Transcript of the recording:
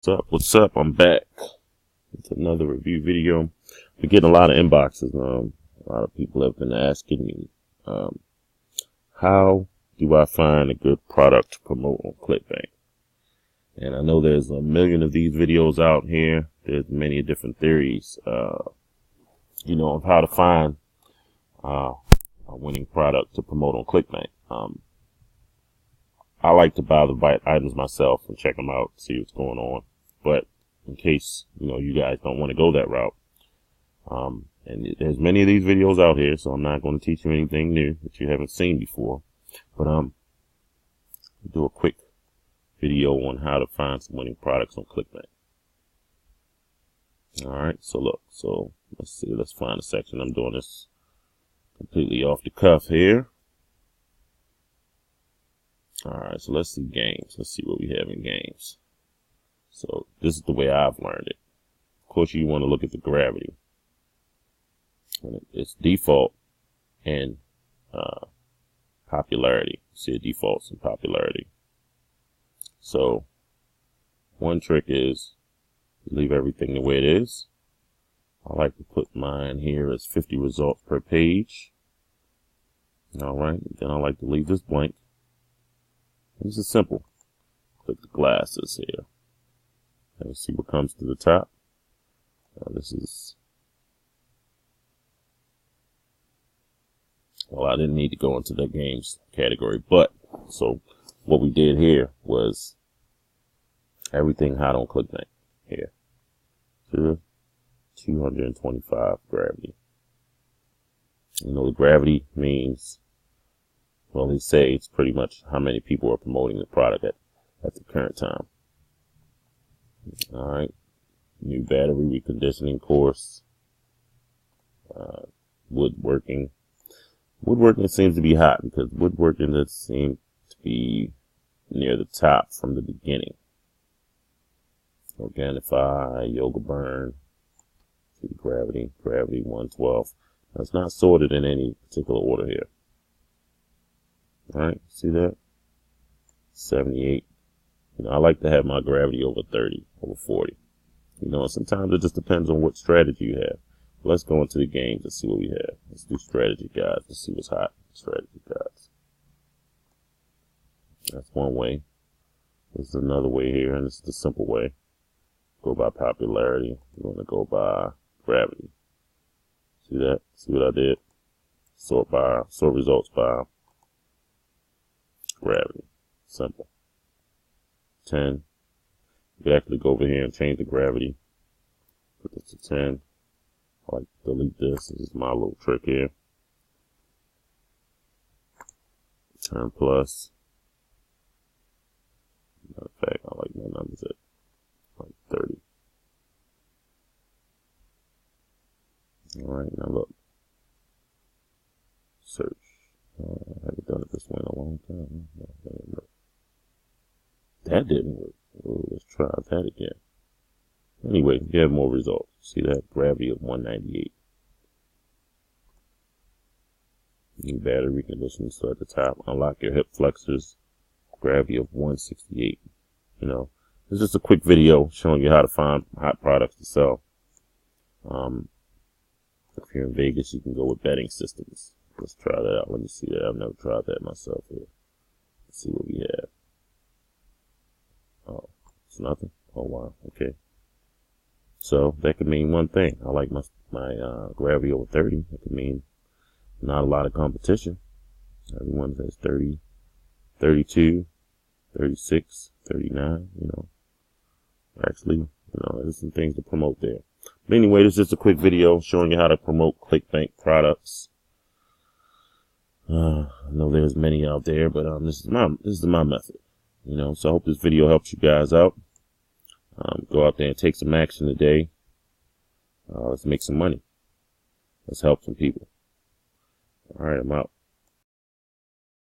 What's up? I'm back with another review video. We're getting a lot of inboxes. A lot of people have been asking me, how do I find a good product to promote on Clickbank? And I know there's a million of these videos out here. There's many different theories, of how to find a winning product to promote on Clickbank. I like to buy the items myself and check them out, see what's going on. But in case, you guys don't want to go that route, and there's many of these videos out here, so I'm not going to teach you anything new that you haven't seen before. But do a quick video on how to find some winning products on Clickbank. Alright, so let's see, let's find a section. I'm doing this completely off the cuff here. Alright, so let's see games. Let's see what we have in games. So this is the way I've learned it. Of course, you want to look at the gravity. And it's default and popularity. See, defaults and popularity. So one trick is leave everything the way it is. I like to put mine here as 50 results per page. Alright, then I like to leave this blank. This is simple. Click the glasses here. And see what comes to the top. Well, I didn't need to go into the games category, but so what we did here was everything hot on Clickbank here. 225 gravity. The gravity means, well, they say it's pretty much how many people are promoting the product at the current time. Alright, new battery reconditioning course, woodworking. Woodworking seems to be hot because woodworking does seem to be near the top from the beginning. Organifi, yoga burn, see the gravity 112. Now, it's not sorted in any particular order here. Alright, see that? 78. I like to have my gravity over 30, over 40. And sometimes it just depends on what strategy you have. Let's go into the games and see what we have. Let's do strategy guides. Let's see what's hot. Strategy guides. That's one way. This is another way here, and this is the simple way. Go by popularity. We're going to go by gravity. See that? See what I did? Sort results by gravity. Simple. 10. You can actually go over here and change the gravity. Put this to 10. I like to delete this. This is my little trick here. 10 plus. Matter of fact, I like my numbers at like 30. Alright, now look. Search. I haven't done it this way in a long time. That didn't work. Oh, let's try that again. Anyway, you have more results. See that? Gravity of 198. New battery reconditioning. So at the top, unlock your hip flexors. Gravity of 168. It's just a quick video showing you how to find hot products to sell. If you're in Vegas, you can go with betting systems. Let's try that out. Let me see that. I've never tried that myself here. Let's see what we have. Oh, it's nothing. Oh wow. Okay. So that could mean one thing. I like my gravity over 30. It could mean not a lot of competition. Everyone says 30, 32, 36, 39. Actually, there's some things to promote there. But anyway, this is just a quick video showing you how to promote Clickbank products. I know there's many out there, but this is my method. So I hope this video helps you guys out. Go out there and take some action today. Let's make some money. Let's help some people. Alright, I'm out.